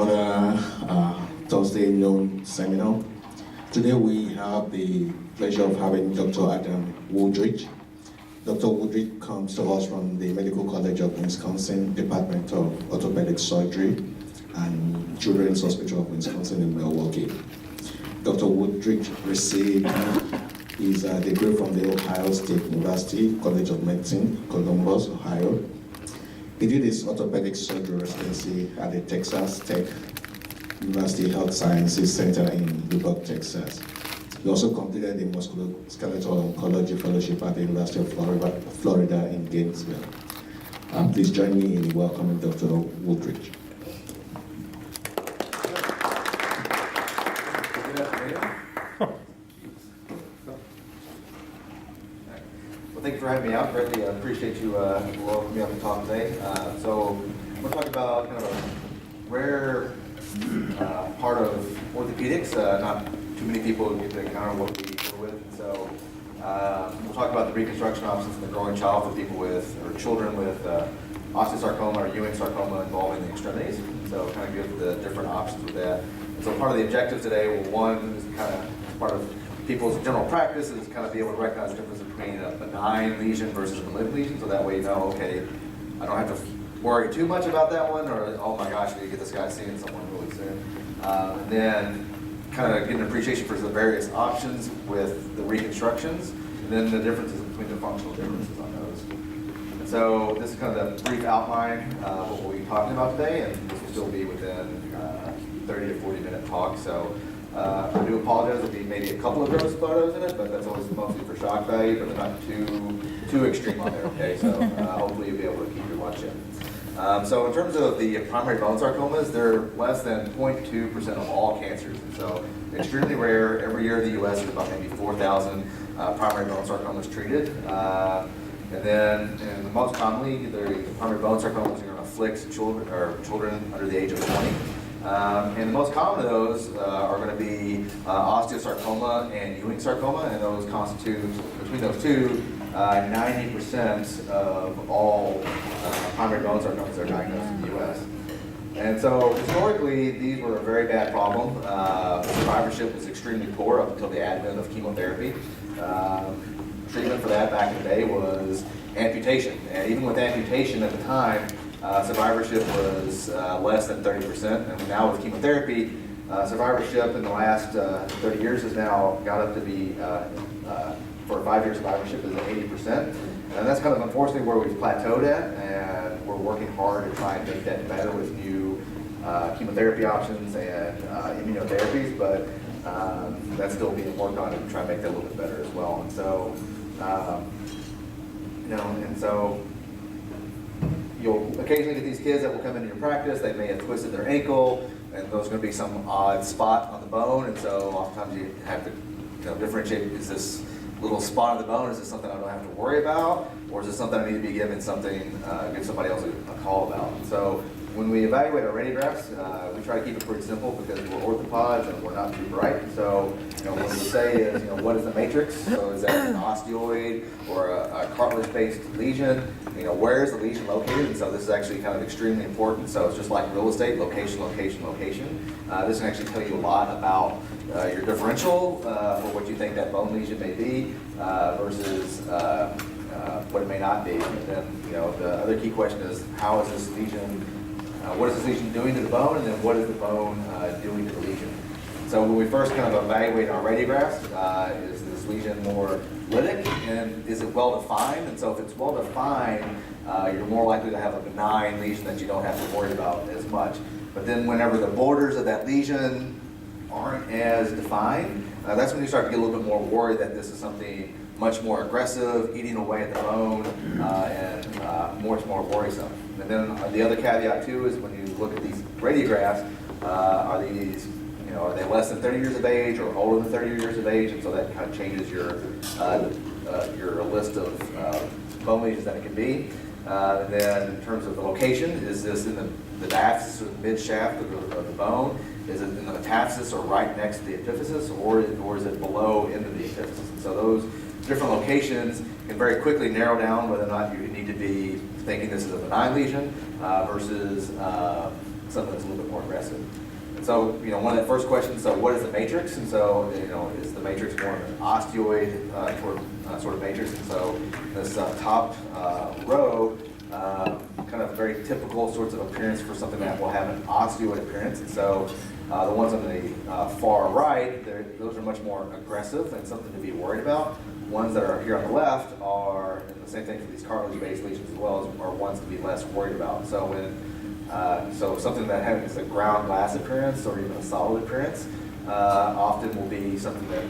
another Thursday noon seminar. Today we have the pleasure of having Dr. Adam Woodridge. Dr. Woodridge comes to us from the Medical College of Wisconsin, Department of Orthopedic Surgery and Children's Hospital of Wisconsin in Milwaukee. Dr. Woodridge received his degree from the Ohio State University College of Medicine, Columbus, Ohio. He did his orthopedic surgery residency at the Texas Tech University Health Sciences Center in Lubbock, Texas. He also completed the musculoskeletal oncology fellowship at the University of Florida in Gainesville. Please join me in welcoming Dr. Woodridge. Well, thank you for having me out. Greatly appreciate you welcoming me up to talk today. So we're talking about kind of a rare part of orthopedics. Not too many people get to encounter what we deal with. And so we'll talk about the reconstruction options in the growing child for people with, or children with osteosarcoma or Ewing sarcoma involving the extremities. So kind of give the different options with that. And so part of the objectives today, well, one is kind of part of people's general practice is kind of be able to recognize the difference between a benign lesion versus a malignant lesion. So that way you know, okay, I don't have to worry too much about that one, or oh my gosh, we get this guy seeing someone really soon. And then kind of get an appreciation for the various options with the reconstructions, and then the differences between the functional differences on those. And so this is kind of the brief outline of what we'll be talking about today, and this will still be within 30 to 40 minute talk. So I do apologize, there'll be maybe a couple of gross photos in it, but that's always mostly for shock value, but they're not too extreme on there, okay? So hopefully you'll be able to keep your watch in. So in terms of the primary bone sarcomas, they're less than 0.2% of all cancers. And so extremely rare. Every year in the U.S. there's about maybe 4,000 primary bone sarcomas treated. And then and most commonly, the primary bone sarcomas are going to afflict children under the age of 20. And the most common of those are going to be osteosarcoma and Ewing sarcoma, and those constitute, between those two, 90% of all primary bone sarcomas are diagnosed in the U.S. And so historically, these were a very bad problem. Survivorship was extremely poor up until the advent of chemotherapy. Treatment for that back in the day was amputation, and even with amputation at the time, survivorship was less than 30%, and now with chemotherapy, survivorship in the last 30 years has now got up to be, for a 5-year survivorship is at 80%, and that's kind of unfortunately where we've plateaued at, and we're working hard to try and make that better with new chemotherapy options and immunotherapies, but that's still being worked on to try and make that a little bit better as well. And so, so you'll occasionally get these kids that will come into your practice, they may have twisted their ankle, and there's going to be some odd spot on the bone, and so oftentimes you have to differentiate, is this little spot on the bone, is this something I don't have to worry about, or is this something I need to be given give somebody else a call about? And so when we evaluate our radiographs, we try to keep it pretty simple because we're orthopods and we're not too bright. So what we say is, what is the matrix? So is that an osteoid or a cartilage-based lesion? Where is the lesion located? And so this is actually kind of extremely important. So it's just like real estate, location, location, location. This can actually tell you a lot about your differential for what you think that bone lesion may be versus what it may not be. And then the other key question is, how is this lesion? What is this lesion doing to the bone, and then what is the bone doing to the lesion? So when we first kind of evaluate our radiographs, is this lesion more lytic, and is it well defined? And so if it's well defined, you're more likely to have a benign lesion that you don't have to worry about as much. But then whenever the borders of that lesion aren't as defined, that's when you start to get a little bit more worried that this is something much more aggressive, eating away at the bone, and much more worrisome. And then the other caveat too is when you look at these radiographs, are they less than 30 years of age or older than 30 years of age? And so that kind of changes your list of bone lesions that it can be. And then in terms of the location, is this in the diaphysis or the mid shaft of the bone? Is it in the metaphysis or right next to the epiphysis, or is it below into the epiphysis? And so those different locations can very quickly narrow down whether or not you need to be thinking this is a benign lesion versus something that's a little bit more aggressive. And so, one of the first questions, so what is the matrix? And so, is the matrix more of an osteoid sort of matrix? And so this top row, kind of very typical sorts of appearance for something that will have an osteoid appearance. And so the ones on the far right, those are much more aggressive and something to be worried about. Ones that are here on the left are, and the same thing for these cartilage-based lesions as well, are ones to be less worried about. So so something that has a ground glass appearance or even a solid appearance often will be something that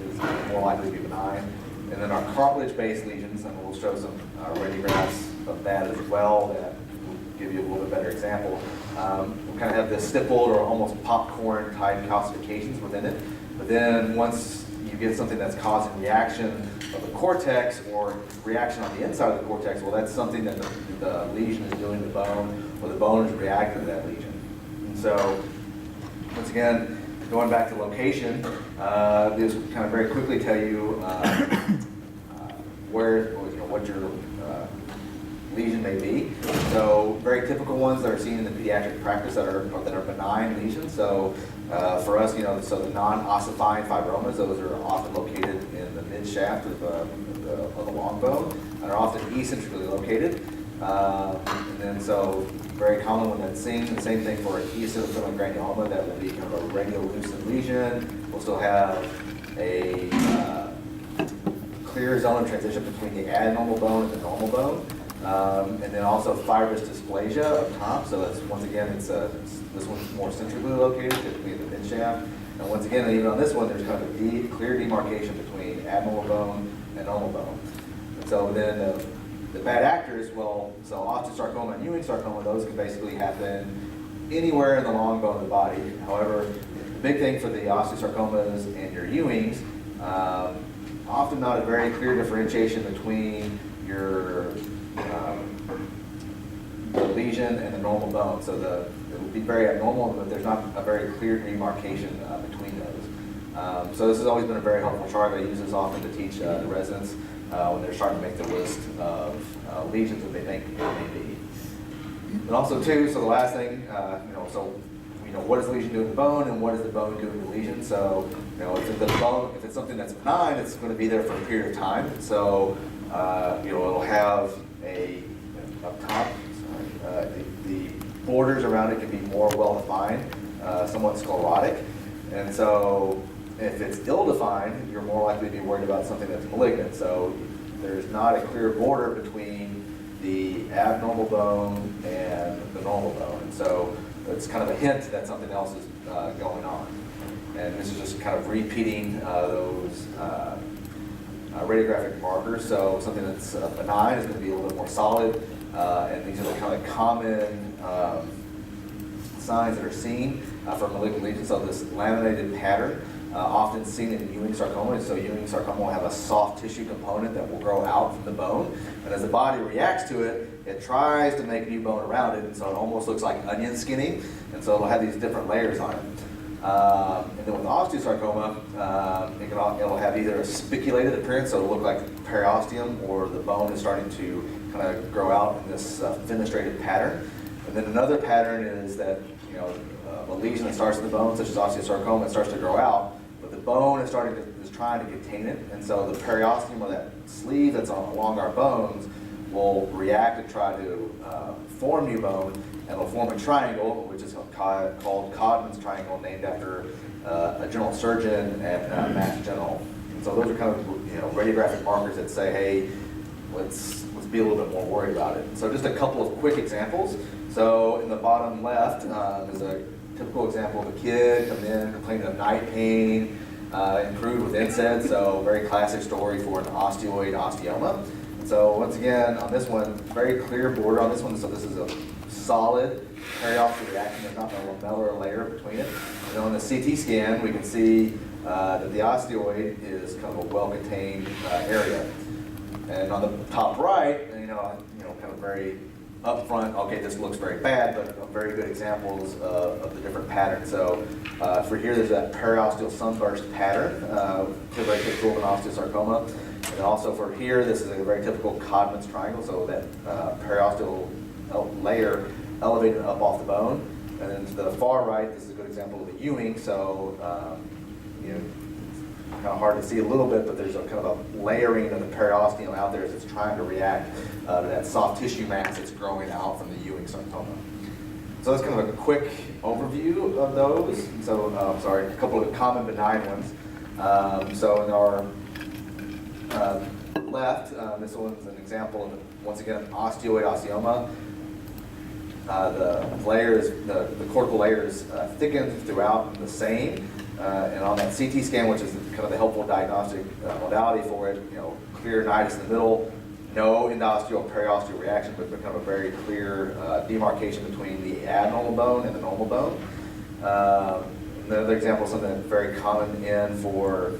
is more likely to be benign. And then our cartilage-based lesions, and we'll show some radiographs of that as well that will give you a little bit better example. We kind of have this stippled or almost popcorn type calcifications within it. But then once you get something that's causing reaction of the cortex or reaction on the inside of the cortex, well, that's something that the lesion is doing to the bone, or the bone is reacting to that lesion. And so, once again, going back to location, this will kind of very quickly tell you where, or, what your lesion may be. So, very typical ones that are seen in the pediatric practice that are benign lesions. So, for us, so the non-ossifying fibromas, those are often located in the mid shaft of the long bone and are often eccentrically located. And then so very common when that's seen. The same thing for eosinophilic granuloma, that will be kind of a radiolucent lesion. We'll still have a clear zone of transition between the abnormal bone and the normal bone. And then also fibrous dysplasia up top. So that's, once again, this one's more centrally located, typically in the mid shaft. And once again, even on this one, there's kind of a clear demarcation between abnormal bone and normal bone. And so then the bad actors, well, so osteosarcoma and Ewing sarcoma, those can basically happen anywhere in the long bone of the body. However, the big thing for the osteosarcomas and your Ewings, often not a very clear differentiation between your the lesion and the normal bone. So it will be very abnormal, but there's not a very clear demarcation between those. So this has always been a very helpful chart. I use this often to teach the residents when they're starting to make their list of lesions that they think it may be. And also too, so the last thing, what does the lesion do in the bone, and what does the bone do in the lesion? So, if it's something that's benign, it's going to be there for a period of time. So, it'll have up top, the borders around it can be more well-defined, somewhat sclerotic. And so, if it's ill-defined, you're more likely to be worried about something that's malignant. So, there's not a clear border between the abnormal bone and the normal bone. And so, it's kind of a hint that something else is going on. And this is just kind of repeating those radiographic markers. So something that's benign is going to be a little bit more solid. And these are the kind of common signs that are seen for malignant lesions. So this laminated pattern, often seen in Ewing sarcoma. So Ewing sarcoma will have a soft tissue component that will grow out from the bone. And as the body reacts to it, it tries to make new bone around it, and so it almost looks like onion skinning, and so it'll have these different layers on it. And then with osteosarcoma, it'll have either a spiculated appearance, so it'll look like periosteum, or the bone is starting to kind of grow out in this fenestrated pattern. And then another pattern is that a lesion that starts in the bone, such as osteosarcoma, it starts to grow out, but the bone is trying to contain it, and so the periosteum, or that sleeve that's along our bones, will react and try to form new bone, and it'll form a triangle, which is called Codman's triangle, named after a general surgeon at Mass General. And so those are kind of radiographic markers that say, hey, let's be a little bit more worried about it. So just a couple of quick examples. So in the bottom left is a typical example of a kid coming in complaining of night pain, improved with NSAID. So very classic story for an osteoid osteoma. So once again, on this one, very clear border on this one. So this is a solid periosteal reaction. There's not a lamellar layer between it. And then on the CT scan, we can see that the osteoid is kind of a well-contained area. And on the top right, kind of very upfront, okay, this looks very bad, but very good examples of the different patterns. So for here, there's that periosteal sunburst pattern, very typical of an osteosarcoma. And also for here, this is a very typical Codman's triangle, so that periosteal layer elevated up off the bone. And the far right, this is a good example of a Ewing, so you know, kind of hard to see a little bit, but there's a kind of a layering of the periosteum out there as it's trying to react to that soft tissue mass that's growing out from the Ewing sarcoma. So that's kind of a quick overview of those. So, a couple of common benign ones. So in our left, this one's an example of, once again, osteoid osteoma. The cortical layer is thickened throughout the same, and on that CT scan, which is kind of the helpful diagnostic modality for it, clear nidus in the middle, no endosteal periosteal reaction, but kind of a very clear demarcation between the abnormal bone and the normal bone. Another example, something that's very common for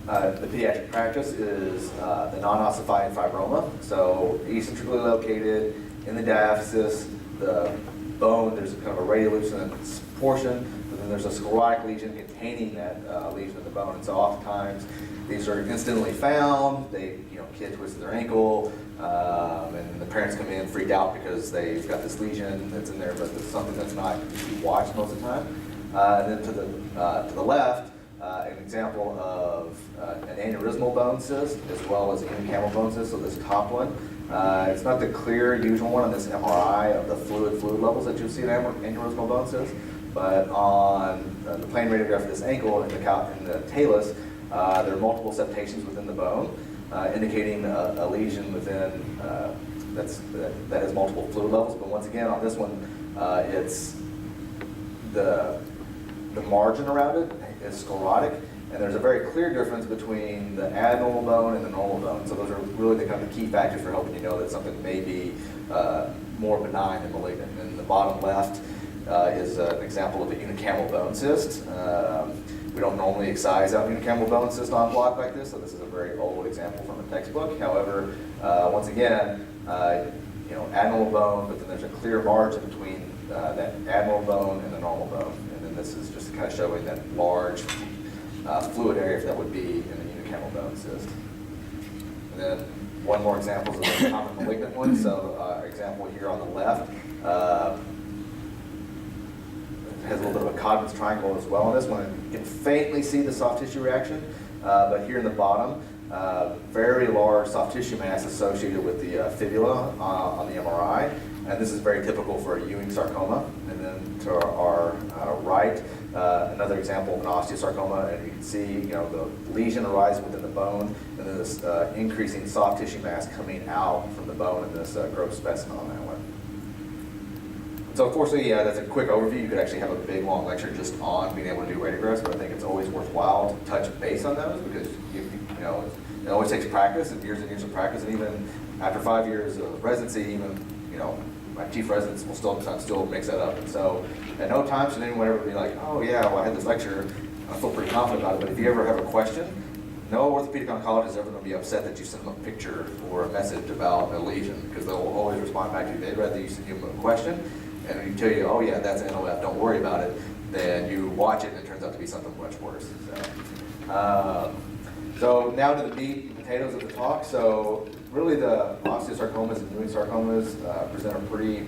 the pediatric practice is the non-ossifying fibroma. So eccentrically located in the diaphysis, the bone, there's kind of a radiolucent portion, but then there's a sclerotic lesion containing that lesion of the bone. And so oftentimes these are incidentally found. Kid twisted their ankle, and the parents come in freaked out because they've got this lesion that's in there, but it's something that's not watched most of the time. And then to the left, an example of an aneurysmal bone cyst as well as a unicameral bone cyst. So this top one, it's not the clear usual one on this MRI of the fluid levels that you see in aneurysmal bone cyst, but on the plane radiograph of this ankle in the talus, there are multiple septations within the bone, indicating a lesion within that has multiple fluid levels. But once again, on this one, it's the margin around it is sclerotic, and there's a very clear difference between the abnormal bone and the normal bone. So those are really the kind of key factors for helping you know that something may be more benign than malignant. And the bottom left is an example of a unicameral bone cyst. We don't normally excise out unicameral bone cyst on block like this, so this is a very old example from a textbook. However, once again, abnormal bone, but then there's a clear margin between that abnormal bone and the normal bone. And then this is just kind of showing that large fluid area that would be in the unicameral bone cyst. And then one more example is a common malignant one. So example here on the left has a little bit of a Codman's triangle as well on this one. You can faintly see the soft tissue reaction, but here in the bottom, very large soft tissue mass associated with the fibula on the MRI. And this is very typical for a Ewing sarcoma. And then to our right, another example of an osteosarcoma, and you can see, the lesion arises within the bone, and then this increasing soft tissue mass coming out from the bone in this gross specimen on that one. So unfortunately, that's a quick overview. You could actually have a big long lecture just on being able to do radiographs, but I think it's always worthwhile to touch base on those because it always takes practice and years of practice, and even after 5 years of residency, my chief residents will still mix that up. And so at no time should anyone ever be like, oh yeah, well I had this lecture, I feel pretty confident about it, but if you ever have a question, no orthopedic oncologist is ever going to be upset that you send them a picture or a message about a lesion, because they'll always respond back to you. They'd rather you send them a question and you tell you, oh yeah, that's NOF, don't worry about it, then you watch it and it turns out to be something much worse. So now to the meat and potatoes of the talk. So really the osteosarcomas and Ewing sarcomas present a pretty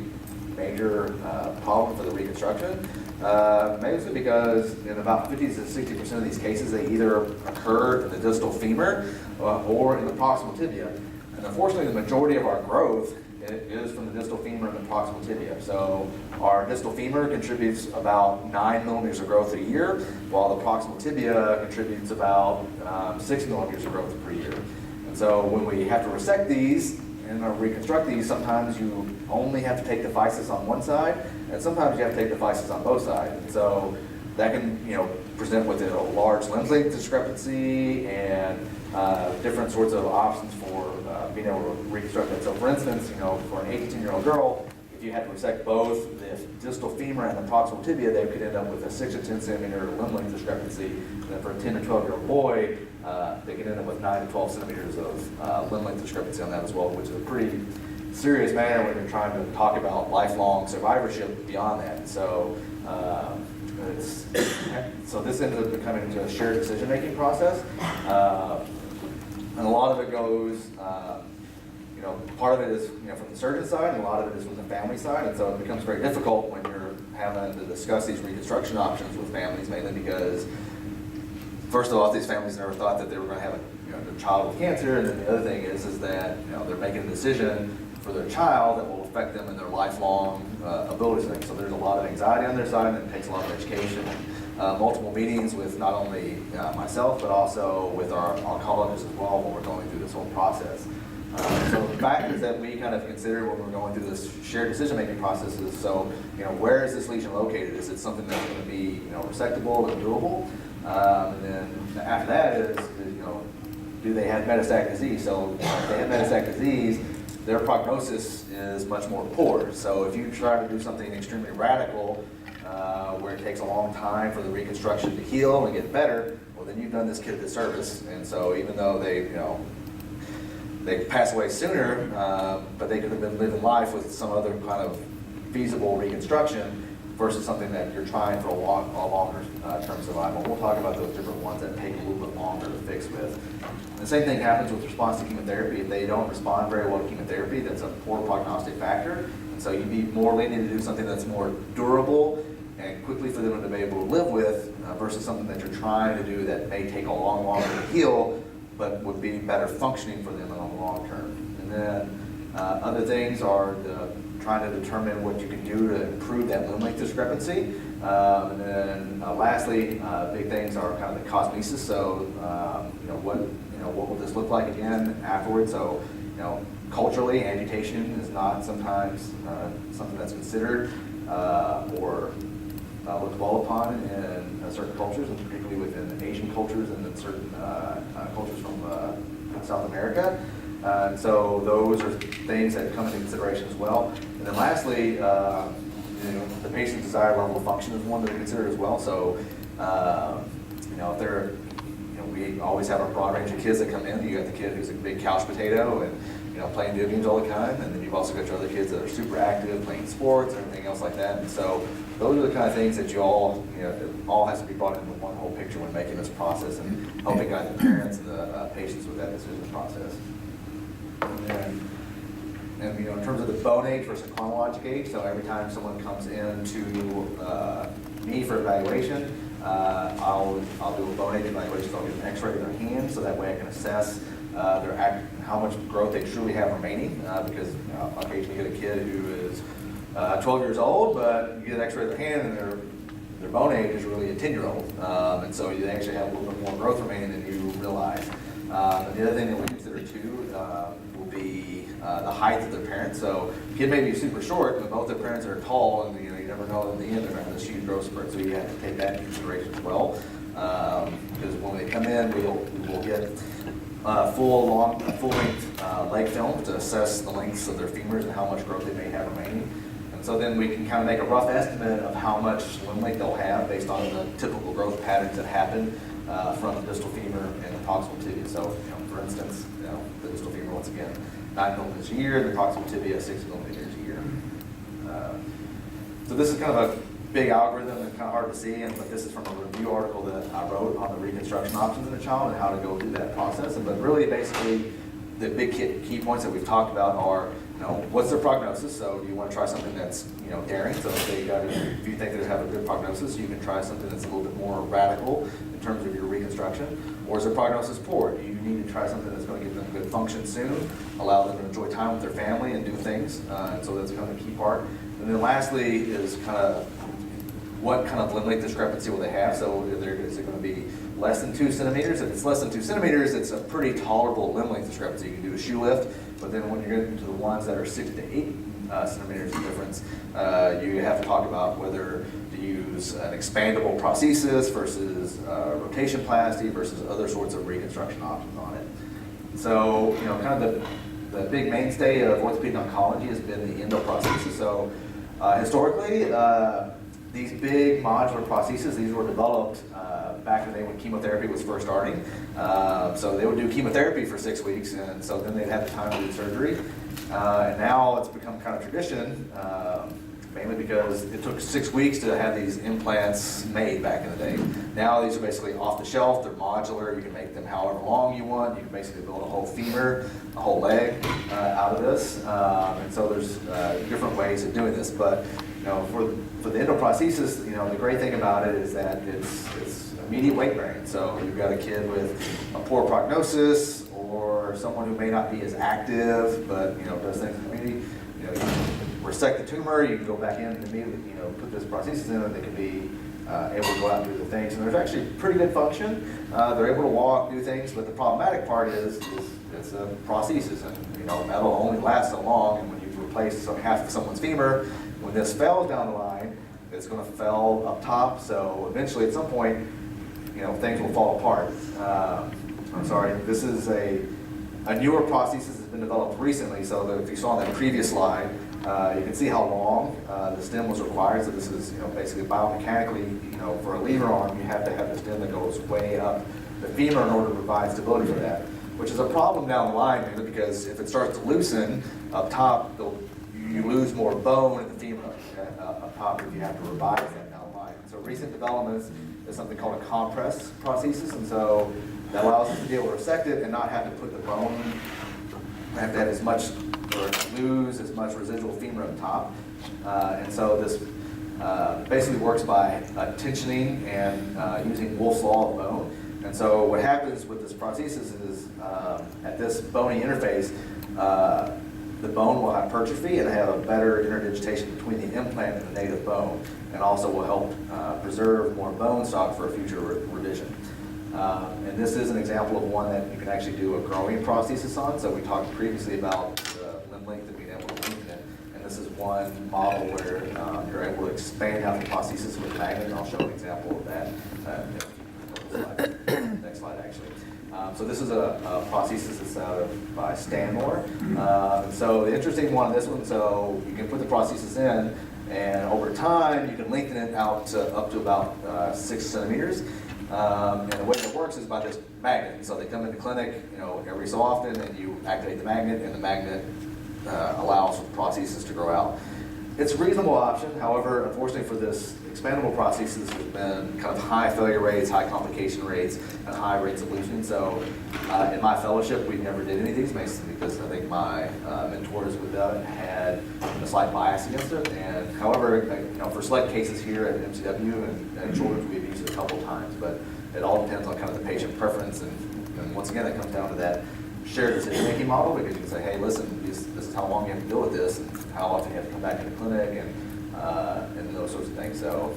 major problem for the reconstruction. Mostly because in about 50 to 60% of these cases, they either occur in the distal femur or in the proximal tibia. And unfortunately, the majority of our growth is from the distal femur and the proximal tibia. So our distal femur contributes about 9 millimeters of growth a year, while the proximal tibia contributes about 6 millimeters of growth per year. And so when we have to resect these and reconstruct these, sometimes you only have to take the physis on one side, and sometimes you have to take the physis on both sides. And so that can, present with a large lens length discrepancy and different sorts of options for being able to reconstruct it. So for instance, for an 8 to 10-year-old girl, if you had to resect both the distal femur and the proximal tibia, they could end up with a 6 to 10 centimeter limb length discrepancy. And then for a 10 to 12-year-old boy, they could end up with 9 to 12 centimeters of limb length discrepancy on that as well, which is a pretty serious matter when you're trying to talk about lifelong survivorship beyond that. So, so this ended up becoming into a shared decision-making process. And a lot of it goes part of it is, from the surgeon side, and a lot of it is from the family side, and so it becomes very difficult when you're having to discuss these reconstruction options with families, mainly because, first of all, these families never thought that they were going to have their child with cancer, and then the other thing is that they're making a decision for their child that will affect them in their lifelong abilities. So there's a lot of anxiety on their side, and it takes a lot of education. Multiple meetings with not only myself, but also with our oncologists as well when we're going through this whole process. So the factors that we kind of consider when we're going through this shared decision-making process is, so, where is this lesion located? Is it something that's going to be, resectable and doable? And then after that is, do they have metastatic disease? So if they have metastatic disease, their prognosis is much more poor. So if you try to do something extremely radical, where it takes a long time for the reconstruction to heal and get better, well, then you've done this kid a disservice. And so even though they pass away sooner, but they could have been living life with some other kind of feasible reconstruction versus something that you're trying for a longer term survival. We'll talk about those different ones that take a little bit longer to fix with. The same thing happens with response to chemotherapy. If they don't respond very well to chemotherapy, that's a poor prognostic factor. And so you'd be more lenient to do something that's more durable and quickly for them to be able to live with versus something that you're trying to do that may take a longer to heal, but would be better functioning for them in the long term. And then other things are trying to determine what you can do to improve that limb length discrepancy. And then lastly, big things are kind of the cosmesis. So what will this look like again afterwards? So culturally, amputation is not sometimes something that's considered or looked well upon in certain cultures, and particularly within Asian cultures and in certain cultures from South America. So those are things that come into consideration as well. And then lastly, the patient's desired level of function is one that we consider as well. So, if they're, we always have a broad range of kids that come in. You got the kid who's a big couch potato and playing video games all the time, and then you've also got your other kids that are super active, playing sports and everything else like that. And so those are the kind of things that it all has to be brought into one whole picture when making this process and helping guide the parents and the patients with that decision process. And in terms of the bone age versus chronologic age, so every time someone comes in to me for evaluation, I'll do a bone age evaluation. So I'll get an X-ray of their hand, so that way I can assess how much growth they truly have remaining. Because I'll occasionally get a kid who is 12 years old, but you get an X-ray of their hand and their bone age is really a 10-year-old. And so they actually have a little bit more growth remaining than you realize. And the other thing that we consider too will be the height of their parents. So a kid may be super short, but both their parents are tall, and you never know in the end they're going to have this huge growth spurt. So you have to take that into consideration as well. Because when they come in, we'll get full-length leg film to assess the lengths of their femurs and how much growth they may have remaining. And so then we can kind of make a rough estimate of how much limb length they'll have based on the typical growth patterns that happen from the distal femur and the proximal tibia. So, for instance, the distal femur, once again, 9 millimeters a year, and the proximal tibia, 6 millimeters a year. So this is kind of a big algorithm and kind of hard to see, but this is from a review article that I wrote on the reconstruction options in a child and how to go through that process. But really, basically, the big key points that we've talked about are, what's their prognosis? So do you want to try something that's, daring? So if you think they have a good prognosis, you can try something that's a little bit more radical in terms of your reconstruction. Or is their prognosis poor? Do you need to try something that's going to give them good function soon, allow them to enjoy time with their family and do things? And so that's kind of the key part. And then lastly is kind of what kind of limb length discrepancy will they have? So is it going to be less than 2 centimeters? If it's less than 2 centimeters, it's a pretty tolerable limb length discrepancy. You can do a shoe lift, but then when you're getting to the ones that are 6 to 8 centimeters of difference, you have to talk about whether to use an expandable prosthesis versus rotation-plasty versus other sorts of reconstruction options on it. So, kind of the big mainstay of orthopedic oncology has been the endoprosthesis. So, historically, these big modular prostheses, these were developed back in the day when chemotherapy was first starting. So they would do chemotherapy for 6 weeks, and so then they'd have the time to do surgery. And now it's become kind of tradition, mainly because it took 6 weeks to have these implants made back in the day. Now these are basically off the shelf, they're modular, you can make them however long you want, you can basically build a whole femur, a whole leg out of this. And so there's different ways of doing this, but for the endoprosthesis, the great thing about it is that it's immediate weight bearing. So you've got a kid with a poor prognosis or someone who may not be as active, but does things in the community. You resect the tumor, you can go back in and immediately put this prosthesis in, and they can be able to go out and do the things. And there's actually pretty good function. They're able to walk, do things, but the problematic part is it's a prosthesis, and metal only lasts so long. And when you replace half of someone's femur, when this falls down the line, it's going to fall up top. So eventually, at some point, things will fall apart. I'm sorry. This is a newer prosthesis that's been developed recently. So that if you saw on that previous slide, you can see how long the stem was required. So this is basically biomechanically, for a lever arm, you have to have the stem that goes way up the femur in order to provide stability for that, which is a problem down the line, mainly because if it starts to loosen up top, you lose more bone in the femur up top if you have to revise that down the line. So recent developments is something called a compress prosthesis, and so that allows us to be able to resect it and not have to put the bone, have to have as much, or lose as much residual femur up top. And so this basically works by tensioning and using Wolff's law of bone. And so what happens with this prosthesis is at this bony interface, the bone will hypertrophy and have a better interdigitation between the implant and the native bone, and also will help preserve more bone stock for a future revision. And this is an example of one that you can actually do a growing prosthesis on. So we talked previously about the limb length and being able to lengthen it. And this is one model where you're able to expand out the prosthesis with a magnet. And I'll show an example of that next slide, actually. So this is a prosthesis that's out of by Stanmore. So the interesting one, this one, so you can put the prosthesis in, and over time you can lengthen it out to up to about 6 centimeters. And the way it works is by this magnet. So they come into clinic, every so often, and you activate the magnet, and the magnet allows the prosthesis to grow out. It's a reasonable option. However, unfortunately for this expandable prosthesis, there's been kind of high failure rates, high complication rates, and high rates of loosening. So in my fellowship, we never did any of these, basically because I think my mentors with that had a slight bias against it. And however, for select cases here at MCW and children's, we've used it a couple times, but it all depends on kind of the patient preference. And once again, that comes down to that shared decision-making model, because you can say, hey, listen, this is how long you have to deal with this, and how often you have to come back to the clinic, and those sorts of things. So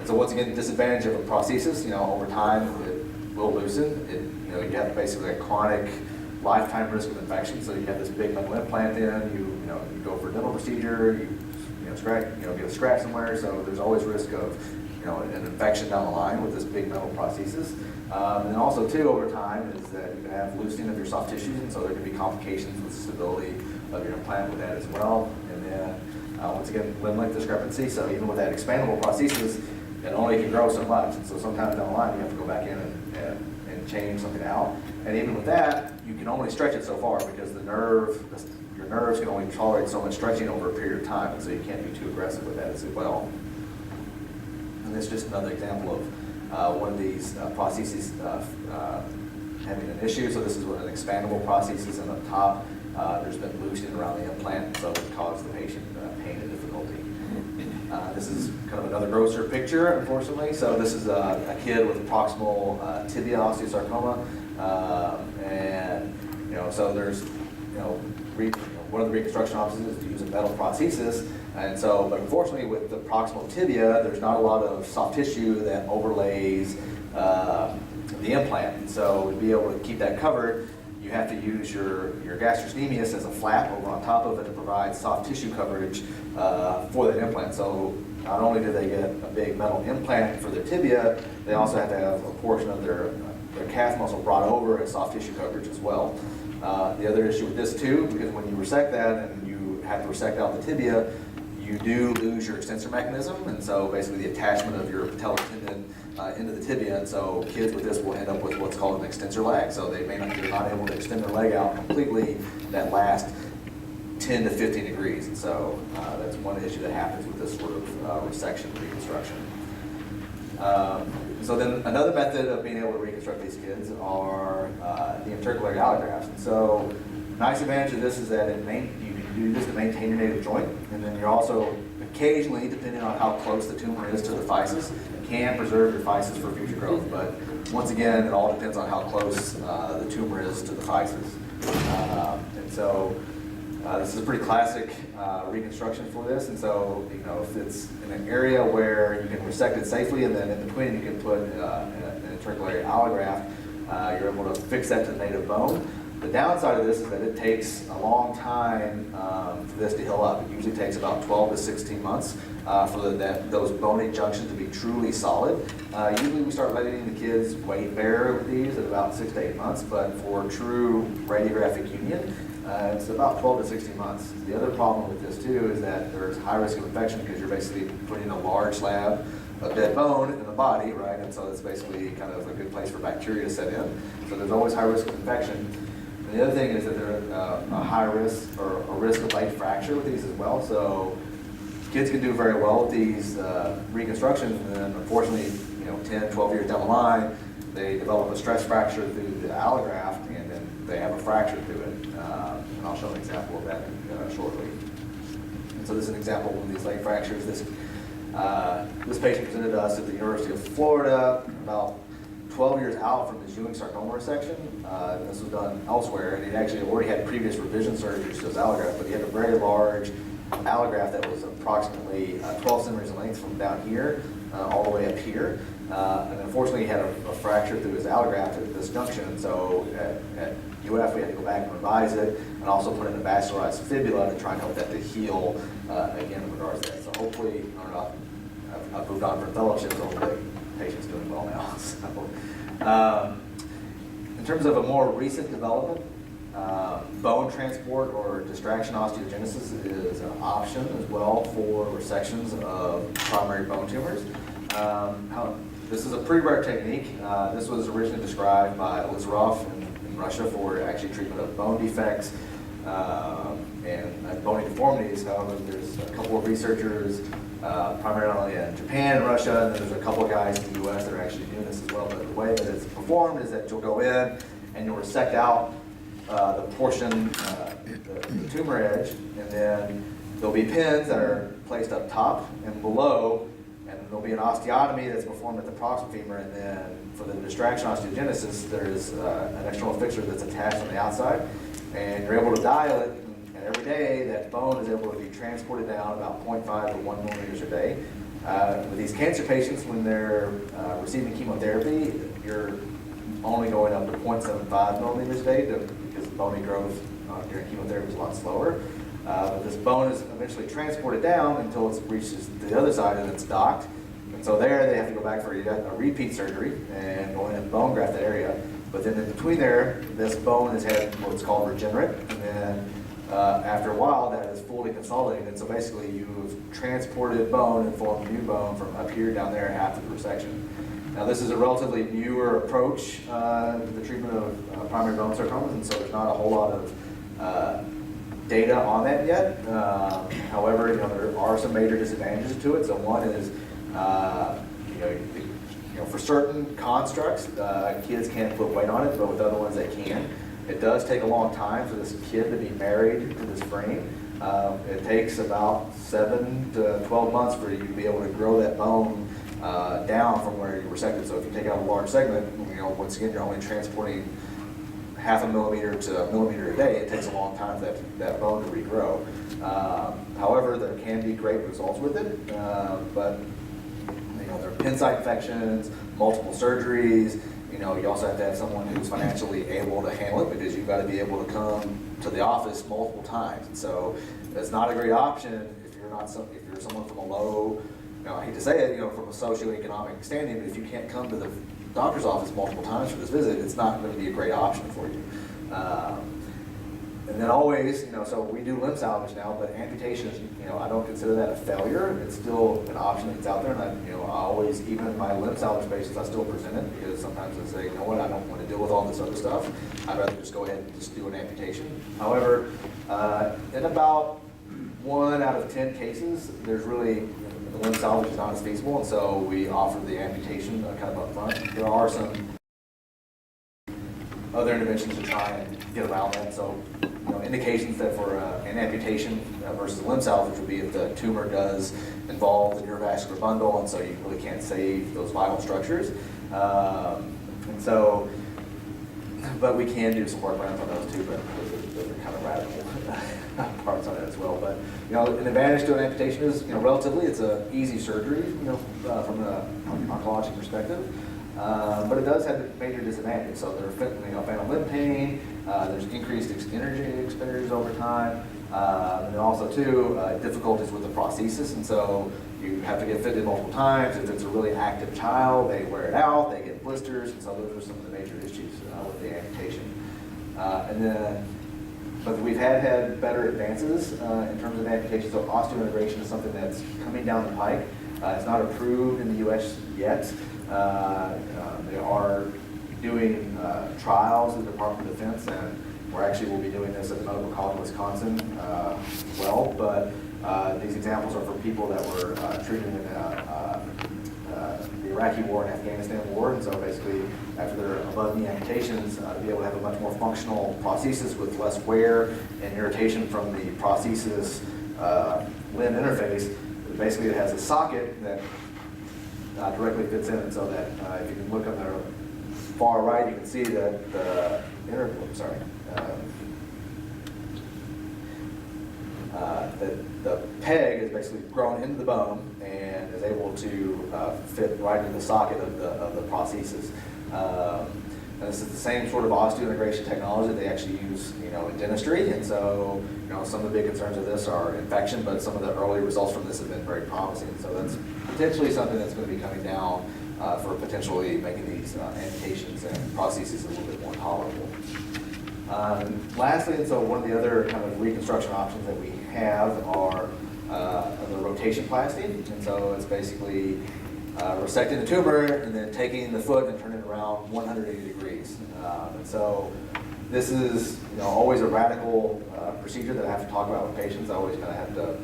once again, the disadvantage of a prosthesis, over time, it will loosen. You have basically a chronic lifetime risk of infection. So you have this big metal implant in, you go for a dental procedure, get a scratch somewhere. So there's always risk of an infection down the line with this big metal prosthesis. And then also too, over time, is that you can have loosening of your soft tissues, and so there can be complications with the stability of your implant with that as well. And then once again, limb length discrepancy. So even with that expandable prosthesis, it only can grow so much. And so sometimes down the line, you have to go back in and change something out. And even with that, you can only stretch it so far, because your nerves can only tolerate so much stretching over a period of time, and so you can't be too aggressive with that as well. And this is just another example of one of these prostheses having an issue. So this is an expandable prosthesis, and up top there's been loosening around the implant, so it caused the patient pain and difficulty. This is kind of another grosser picture, unfortunately. So this is a kid with proximal tibia osteosarcoma, and so there's one of the reconstruction options is to use a metal prosthesis. And so, but unfortunately with the proximal tibia, there's not a lot of soft tissue that overlays the implant. And so to be able to keep that covered, you have to use your gastrocnemius as a flap over on top of it to provide soft tissue coverage for that implant. So not only do they get a big metal implant for their tibia, they also have to have a portion of their calf muscle brought over as soft tissue coverage as well. The other issue with this too, because when you resect that and you have to resect out the tibia, you do lose your extensor mechanism, and so basically the attachment of your patellar tendon into the tibia, and so kids with this will end up with what's called an extensor lag. So they're not able to extend their leg out completely that last 10 to 15 degrees. And so that's one issue that happens with this sort of resection reconstruction. So then another method of being able to reconstruct these kids are the intercalary allografts. And so nice advantage of this is that you can do this to maintain your native joint, and then you're also occasionally, depending on how close the tumor is to the physis, can preserve your physis for future growth. But once again, it all depends on how close the tumor is to the physis. And so this is a pretty classic reconstruction for this. And so, you know, if it's in an area where you can resect it safely, and then in between you can put an intercalary allograft, you're able to fix that to the native bone. The downside of this is that it takes a long time for this to heal up. It usually takes about 12 to 16 months for those bony junctions to be truly solid. Usually we start letting the kids weight bear with these at about 6 to 8 months, but for true radiographic union, it's about 12 to 16 months. The other problem with this too is that there's high risk of infection because you're basically putting a large slab of dead bone in the body, right? And so it's basically kind of a good place for bacteria to set in. So there's always high risk of infection. And the other thing is that there's a high risk or a risk of late fracture with these as well. So kids can do very well with these reconstructions, and then unfortunately, you know, 10, 12 years down the line, they develop a stress fracture through the allograft, and then they have a fracture through it. And I'll show an example of that shortly. And so this is an example of one of these late fractures. This patient presented to us at the University of Florida about 12 years out from his Ewing sarcoma resection. This was done elsewhere, and he actually already had previous revision surgeries to his allograft, but he had a very large allograft that was approximately 12 centimeters in length from down here all the way up here. And unfortunately, he had a fracture through his allograft at this junction, so at UF we had to go back and revise it, and also put in a vascularized fibula to try and help that to heal again in regards to that. So hopefully, I don't know, I've moved on from fellowships, hopefully the patient's doing well now. So, in terms of a more recent development, bone transport or distraction osteogenesis is an option as well for resections of primary bone tumors. This is a pretty rare technique. This was originally described by Elizarov in Russia for actually treatment of bone defects and bony deformities. However, there's a couple of researchers primarily in Japan and Russia, and then there's a couple of guys in the US that are actually doing this as well. But the way that it's performed is that you'll go in and you'll resect out the portion, the tumor edge, and then there'll be pins that are placed up top and below, and there'll be an osteotomy that's performed at the proximal femur, and then for the distraction osteogenesis, there's an external fixture that's attached on the outside, and you're able to dial it, and every day that bone is able to be transported down about 0.5 to 1 millimeters a day. With these cancer patients, when they're receiving chemotherapy, you're only going up to 0.75 millimeters a day because bony growth during chemotherapy is a lot slower. But this bone is eventually transported down until it reaches the other side and it's docked. And so there they have to go back for a repeat surgery and go in and bone graft that area. But then in between there, this bone has had what's called regenerate, and then after a while that is fully consolidated. And so basically you've transported bone and formed new bone from up here down there after the resection. Now this is a relatively newer approach to the treatment of primary bone sarcomas, and so there's not a whole lot of data on that yet. However, there are some major disadvantages to it. So one is, for certain constructs, kids can't put weight on it, but with other ones they can. It does take a long time for this kid to be married to this frame. It takes about 7 to 12 months for you to be able to grow that bone down from where you resected. So if you take out a large segment, once again, you're only transporting half a millimeter to a millimeter a day. It takes a long time for that bone to regrow. However, there can be great results with it, but there are pin site infections, multiple surgeries. You also have to have someone who's financially able to handle it, because you've got to be able to come to the office multiple times. And so it's not a great option if you're someone from a low, I hate to say it, from a socioeconomic standing, but if you can't come to the doctor's office multiple times for this visit, it's not going to be a great option for you. And then always, so we do limb salvage now, but amputation, I don't consider that a failure. It's still an option that's out there, and I always, even in my limb salvage patients, I still present it, because sometimes I say, you know what, I don't want to deal with all this other stuff. I'd rather just go ahead and just do an amputation. However, in about 1 out of 10 cases, there's really, the limb salvage is not as feasible, and so we offer the amputation kind of up front. There are some other interventions to try and get around that. So, indications that for an amputation versus limb salvage would be if the tumor does involve the neurovascular bundle, and so you really can't save those vital structures. And so, but we can do some workarounds on those too, but those are kind of radical parts on it as well. But, an advantage to an amputation is, relatively, it's an easy surgery, from an oncologic perspective. But it does have a major disadvantage. So there's phantom limb pain, there's increased energy expenditures over time, and then also too, difficulties with the prosthesis. And so you have to get fitted multiple times. If it's a really active child, they wear it out, they get blisters, and so those are some of the major issues with the amputation. But we've had better advances in terms of amputation. So osseointegration is something that's coming down the pike. It's not approved in the U.S. yet. They are doing trials in the Department of Defense, and we'll be doing this at the Medical College of Wisconsin as well. But these examples are for people that were treated in the Iraqi war and Afghanistan war, and so basically after their above-knee amputations, to be able to have a much more functional prosthesis with less wear and irritation from the prosthesis limb interface. Basically, it has a socket that directly fits in, and so that if you can look on the far right, you can see that the that the peg is basically grown into the bone and is able to fit right into the socket of the prosthesis. And this is the same sort of osteointegration technology that they actually use, in dentistry. And so, some of the big concerns of this are infection, but some of the early results from this have been very promising. So that's potentially something that's going to be coming down for potentially making these amputations and prostheses a little bit more tolerable. Lastly, and so one of the other kind of reconstruction options that we have are the rotation plasty. And so it's basically resecting the tumor and then taking the foot and turning it around 180 degrees. And so this is always a radical procedure that I have to talk about with patients. I always kind of have to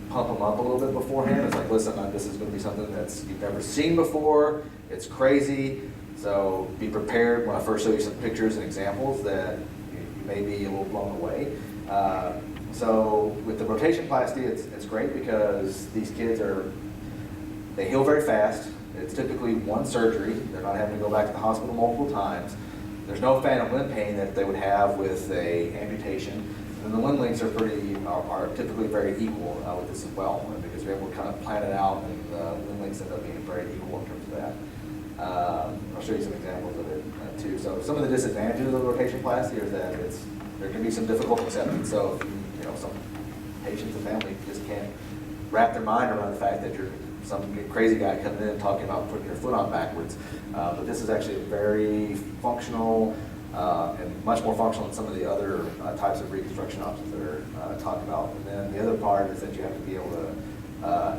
pump them up a little bit beforehand. It's like, listen, this is going to be something that's you've never seen before. It's crazy. So be prepared when I first show you some pictures and examples that you may be a little blown away. So with the rotation plasty, it's great because these kids they heal very fast. It's typically one surgery. They're not having to go back to the hospital multiple times. There's no phantom limb pain that they would have with a amputation. And the limb lengths are typically very equal with this as well, because we're able to kind of plan it out, and the limb lengths end up being very equal in terms of that. I'll show you some examples of it too. So some of the disadvantages of the rotation plasty is that there can be some difficult acceptance. So some patients and family just can't wrap their mind around the fact that you're some crazy guy coming in talking about putting your foot on backwards. But this is actually very functional and much more functional than some of the other types of reconstruction options that are talked about. And then the other part is that you have to be able to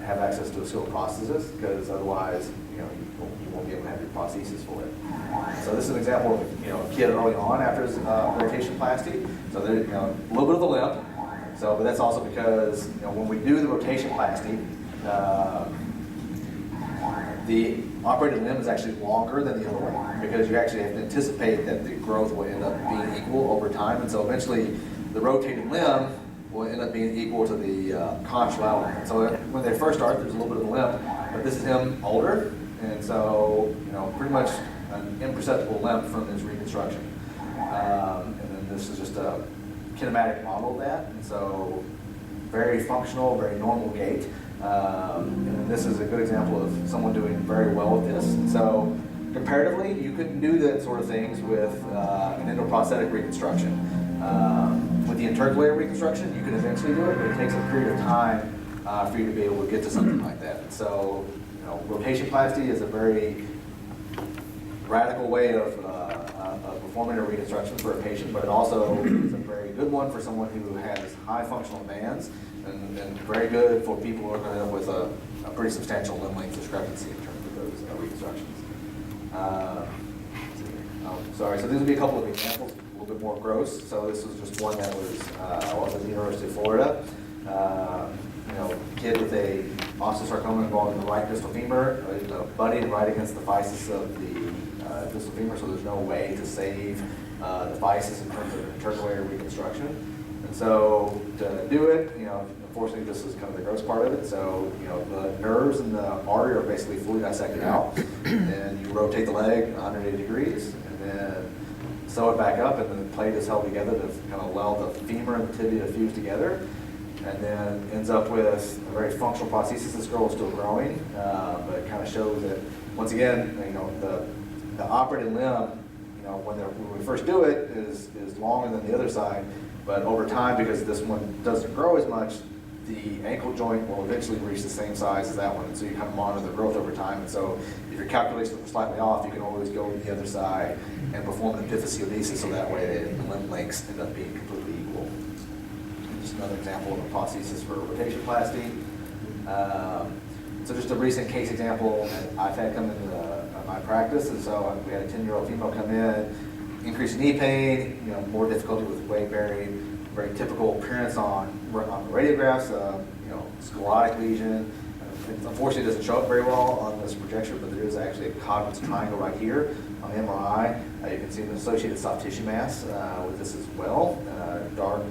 have access to a skilled prosthetist, because otherwise you won't be able to have your prosthesis for it. So this is an example of a kid early on after his rotation plasty. So there's a little bit of the limp. So, but that's also because when we do the rotation plasty, the operated limb is actually longer than the other one, because you actually have to anticipate that the growth will end up being equal over time. And so eventually the rotated limb will end up being equal to the contralateral limb. So when they first start, there's a little bit of a limp, but this is him older. And so, pretty much an imperceptible limp from his reconstruction. And then this is just a kinematic model of that. And so very functional, very normal gait. And this is a good example of someone doing very well with this. And so comparatively, you couldn't do that sort of things with an endoprosthetic reconstruction. With the intercalated reconstruction, you can eventually do it, but it takes a period of time for you to be able to get to something like that. And so, rotation plasty is a very radical way of of performing a reconstruction for a patient, but it also is a very good one for someone who has high functional demands, and very good for people who are going to end up with a pretty substantial limb length discrepancy in terms of those reconstructions. Sorry, so these will be a couple of examples, a little bit more gross. So this was just one that was at the University of Florida. Kid with a osteosarcoma involved in the right distal femur, budding right against the physis of the distal femur, so there's no way to save the physis in terms of intercalator reconstruction. And so to do it, unfortunately this is kind of the gross part of it. So, the nerves and the artery are basically fully dissected out, and you rotate the leg 180 degrees, and then sew it back up, and then the plate is held together to kind of allow the femur and the tibia to fuse together. And then ends up with a very functional prosthesis. This girl is still growing, but it kind of shows that, once again, the operated limb, when we first do it, is longer than the other side, but over time, because this one doesn't grow as much, the ankle joint will eventually reach the same size as that one, and so you kind of monitor the growth over time. And so if your calculations are slightly off, you can always go to the other side and perform an epiphysiodesis, so that way the limb lengths end up being completely equal. Another example of a prosthesis for rotationplasty. So just a recent case example that I've had come into my practice, and so we had a 10-year-old female come in, increased knee pain, more difficulty with weight bearing, very typical appearance on the radiographs, sclerotic lesion. Unfortunately, it doesn't show up very well on this projection, but there is actually a cognitive triangle right here on the MRI. You can see an associated soft tissue mass with this as well, dark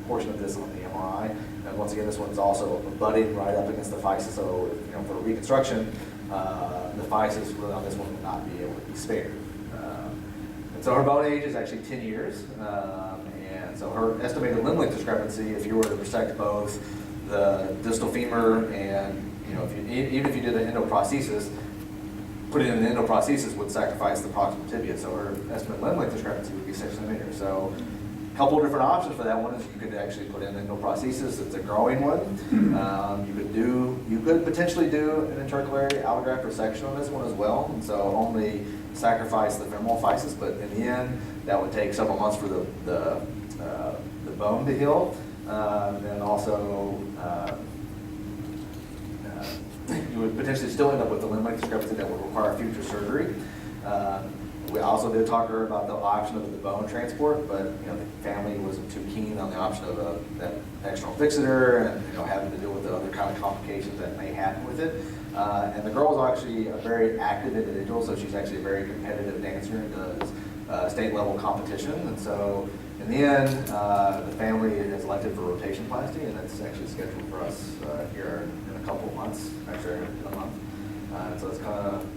portion of this on the MRI. And once again, this one's also budding right up against the physis, so for reconstruction, the physis really on this one will not be able to be spared. And so her bone age is actually 10 years, and so her estimated limb length discrepancy, if you were to resect both the distal femur and, even if you did an endoprosthesis, putting in an endoprosthesis would sacrifice the proximal tibia, so her estimated limb length discrepancy would be 6 centimeters. So a couple of different options for that. One is you could actually put in endoprosthesis. It's a growing one. You could potentially do an intercalary allograft resection on this one as well, and so only sacrifice the femoral physis, but in the end, that would take several months for the bone to heal. And then also, you would potentially still end up with the limb length discrepancy that would require future surgery. We also did talk to her about the option of the bone transport, but the family wasn't too keen on the option of that external fixator and having to deal with the other kind of complications that may happen with it. And the girl is actually a very active individual, so she's actually a very competitive dancer and does state level competition. And so in the end, the family is elected for rotationplasty, and it's actually scheduled for us here in a couple of months, actually in a month. So it's kind of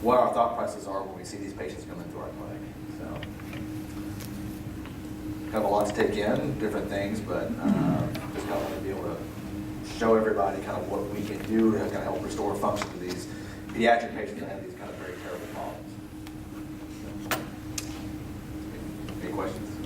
what our thought processes are when we see these patients come into our clinic. So kind of a lot to take in, different things, but just kind of want to be able to show everybody kind of what we can do to kind of help restore function to these pediatric patients that have these kind of very terrible problems. Any questions?